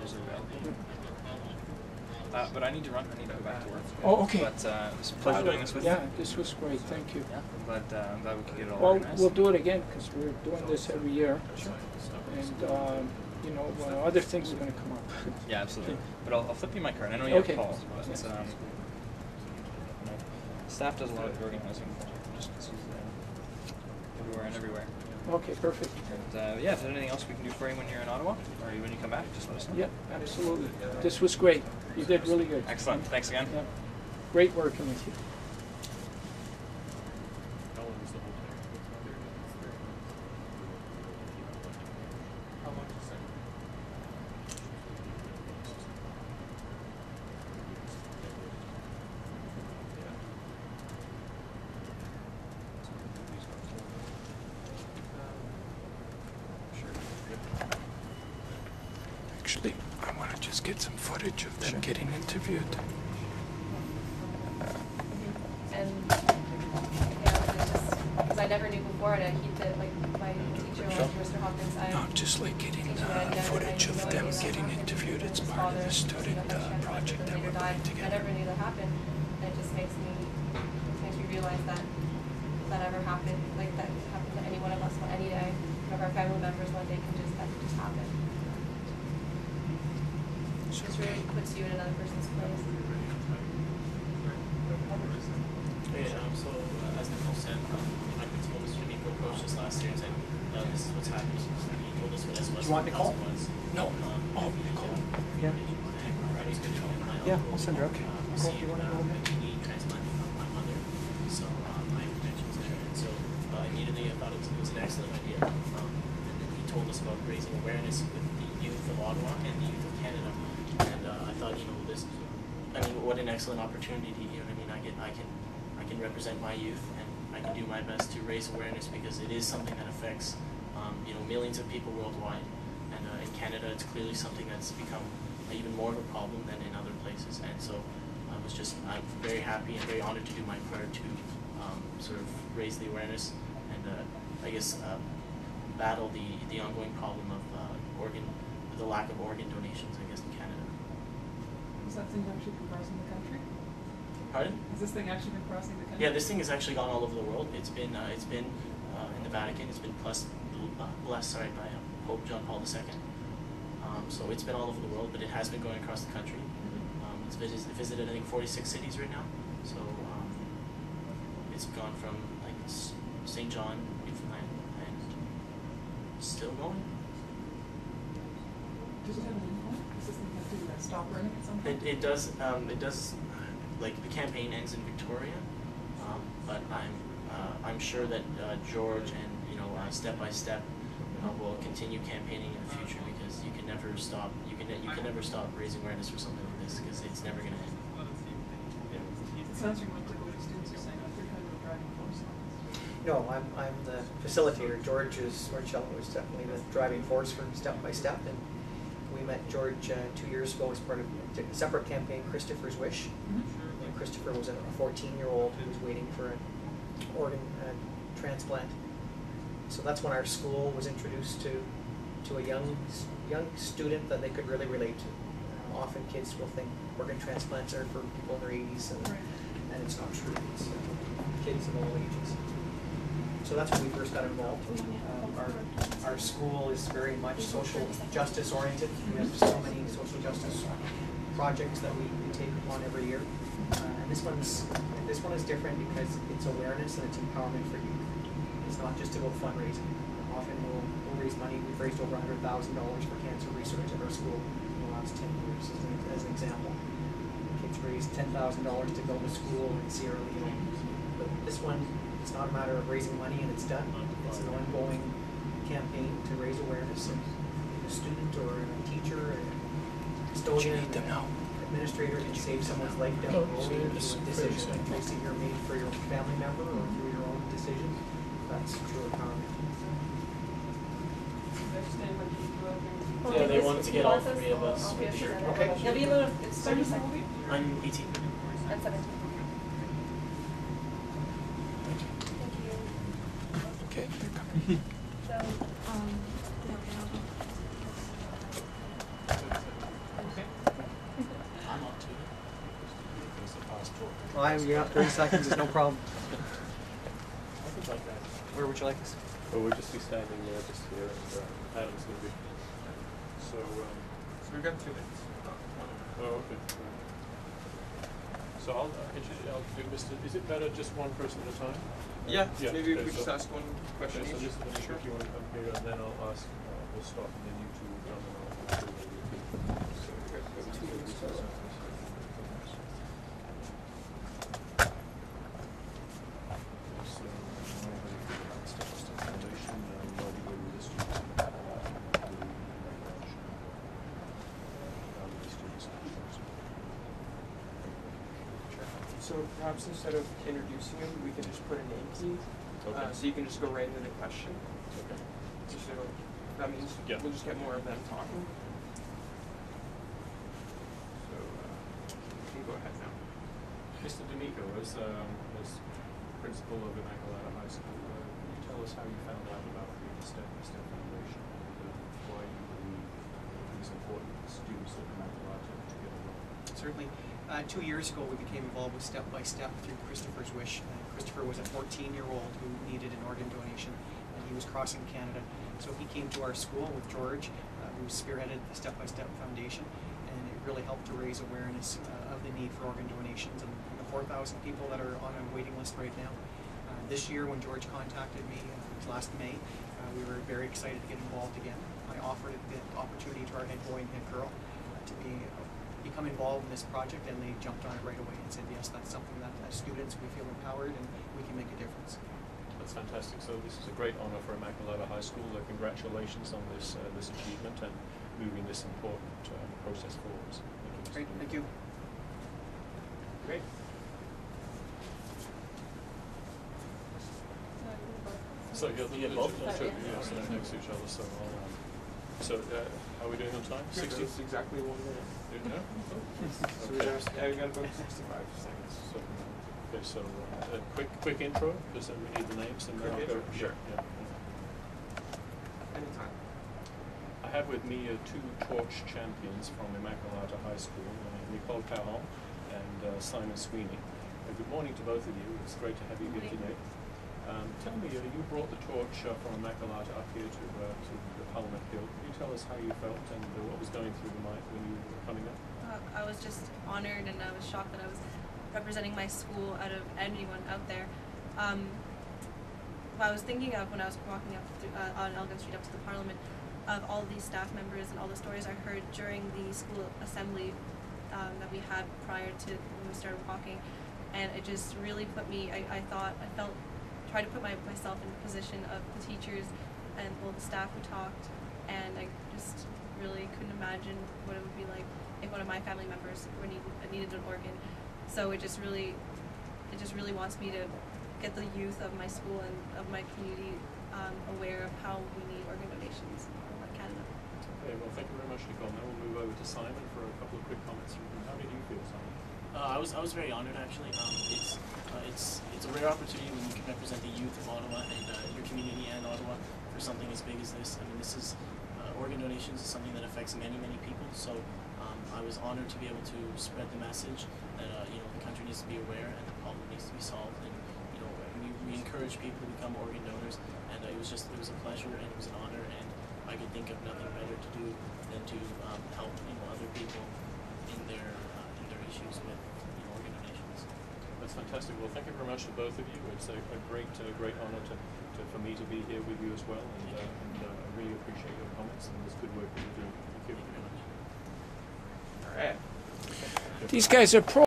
those are available. But I need to run. I need to go back to work. Oh, okay. But it was a pleasure doing this with you. Yeah, this was great. Thank you. Yeah, but I'm glad we could get it all Well, organized. we'll do it again because we're doing this every year. Sure. And, you know, other things are going to come up. Yeah, absolutely. Okay. But I'll flip you my card. I know you Okay. have calls, but Yes. you know, staff does a lot of the organizing just because he's everywhere and everywhere. Okay, perfect. And yeah, if there's anything else we can do for you when you're in Ottawa or when you come back, just let us know. Yeah, absolutely. This was great. You did really good. Excellent. Thanks again. Yeah. Great working with you. Actually, I want to just get some footage of them getting interviewed. And yeah, it's just because I never knew before, and he did like my teacher, Mr. Hopkins. No, just like getting footage of them getting interviewed. It's part of the student project that we're putting I together. never knew that happened, and it just makes me realize that ever happened, like that happened to any one of us on any day. One of our family members one day that could just happen. It just really puts you in another person's place. So as Nicole said, my principal, Mr. Nicole, approached us last year and said, this is what's happening. He told us what SOS4000 was. No. Oh, Nicole. Yeah. Yeah, I'll send her. Okay. Nicole, do you want to go ahead? We need transplant from my mother, so my connection's there. And so immediately I thought it was an excellent idea. And then he told us about raising awareness with the youth of Ottawa and the youth of Canada. And I thought, you know, what an excellent opportunity. You know what I mean? I can represent my youth, and I can do my best to raise awareness because it is something that affects, you know, millions of people worldwide. And in Canada, it's clearly something that's become even more of a problem than in other places. And so I'm very happy and very honored to do my part to sort of raise the awareness and I guess battle the ongoing problem of the lack of organ donations, I guess, in Canada. Has that thing actually been crossing the country? Pardon? Has this thing actually been crossing the country? Yeah, this thing has actually gone all over the world. It's been in the Vatican. It's been blessed by Pope John Paul II. So it's been all over the world, but it has been going across the country. It's visited I think 46 cities right now. So it's gone from like St. John, Newfoundland, and still going. Does it have an endpoint? Does this thing have to stop running at some point? It does. It does. Like the campaign ends in Victoria, but I'm sure that George and step by step will continue campaigning in the future because you can never stop. You can never stop raising awareness for something like this because it's never going to end. Yeah. It sounds like what the students are saying. They're kind of a driving force on this. No, I'm the facilitator. George Shell was definitely the driving force for Step by Step, and we met George 2 years ago as part of a separate campaign, Christopher's Wish. And Christopher was a 14-year-old who was waiting for an organ transplant. So that's when our school was introduced to a young student that they could really relate to. Often kids will think organ transplants are for people in their 80s, and it's not true. It's kids of all ages. So that's when we first got involved. Our school is very much social justice oriented. We have so many social justice projects that we take on every year. And this one is different because it's awareness and it's empowerment for youth. It's not just about fundraising. Often we'll raise money. We've raised over $100,000 for cancer research at our school in the last 10 years, as an example. Kids raised $10,000 to build a school in Sierra Leone. But this one, it's not a matter of raising money and it's done. It's an ongoing campaign to raise awareness. And a student or a teacher, a custodian, administrator can save someone's life down the road through a decision that choice that you're made for your family member or through your own decision. That's true empowerment. Yeah, they wanted to get all three of us. Okay. It'll be a little. It's 30 seconds. I'm 18. And 17. Thank you. Okay, they're coming. So, Yeah, 30 seconds is no problem. I think like that. Where would you like us? Well, we'll just be standing there, just here, and Adam's going to be. So we've got 2 minutes. Oh, okay. So I'll do Mr. Is it better just one person at a time? Yeah, maybe okay, we just ask one question okay, so each. just if you want to come here, and then I'll ask. We'll stop, and then you two will come, and I'll do the repeat. So we've got 2 minutes. So perhaps instead of introducing him, we can just put a name key. Okay. So you can just go right into the question. Okay. Just so that means we'll just get more of them talking. So you can go ahead now. Mr. D'Amico, as principal of Immaculata High School, can you tell us how you found out about the Step by Step Foundation and why you believe it was important for students at Immaculata to get involved? Certainly. 2 years ago, we became involved with Step by Step through Christopher's wish. Christopher was a 14-year-old who needed an organ donation, and he was crossing Canada. So he came to our school with George, who spearheaded the Step by Step Foundation, and it really helped to raise awareness of the need for organ donations and the 4,000 people that are on a waiting list right now. This year, when George contacted me, it was last May, we were very excited to get involved again. I offered the opportunity to our head boy and head girl to become involved in this project, and they jumped on it right away and said, yes, that's something that as students we feel empowered and we can make a difference. That's fantastic. So this is a great honor for Immaculata High School. Congratulations on this achievement and moving this important process forward. Great, thank you. Great. So you'll get both of them too. Yeah, so they're next to each other. So how are we doing on time? 60? It's exactly 1 minute. Yeah? So we got about 65 seconds. So, okay, so a quick intro, because then we need the names and then I'll go. Sure. Yeah. Anytime. I have with me 2 torch champions from Immaculata High School, Nicole and Simon Sweeney. Good morning to both of you. It's great to have you here today. Tell me, you brought the torch from Immaculata up here to the Parliament Hill. Can you tell us how you felt and what was going through your mind when you were coming up? I was just honored, and I was shocked that I was representing my school out of anyone out there. What I was thinking of when I was walking up on Elgin Street up to the Parliament, of all these staff members and all the stories I heard during the school assembly that we had prior to when we started walking, and it just really put me. Tried to put myself in the position of the teachers and all the staff who talked, and I just really couldn't imagine what it would be like if one of my family members needed an organ. So it just really wants me to get the youth of my school and of my community aware of how we need organ donations in Canada. Okay, well, thank you very much, Nicole. Now we'll move over to Simon for a couple of quick comments. How did you feel, Simon? I was very honored, actually. It's a rare opportunity when you can represent the youth of Ottawa and your community and Ottawa for something as big as this. I mean, this is organ donations is something that affects many people. So I was honored to be able to spread the message that the country needs to be aware and the problem needs to be solved. And we encourage people to become organ donors. And it was a pleasure and it was an honor. And I could think of nothing better to do than to help other people in their issues with organ donations. That's fantastic. Well, thank you very much to both of you. It's a great honor for me to be here with you as well, and I really appreciate your comments and this good work that you're doing. Thank you very much. All right. These guys are pro.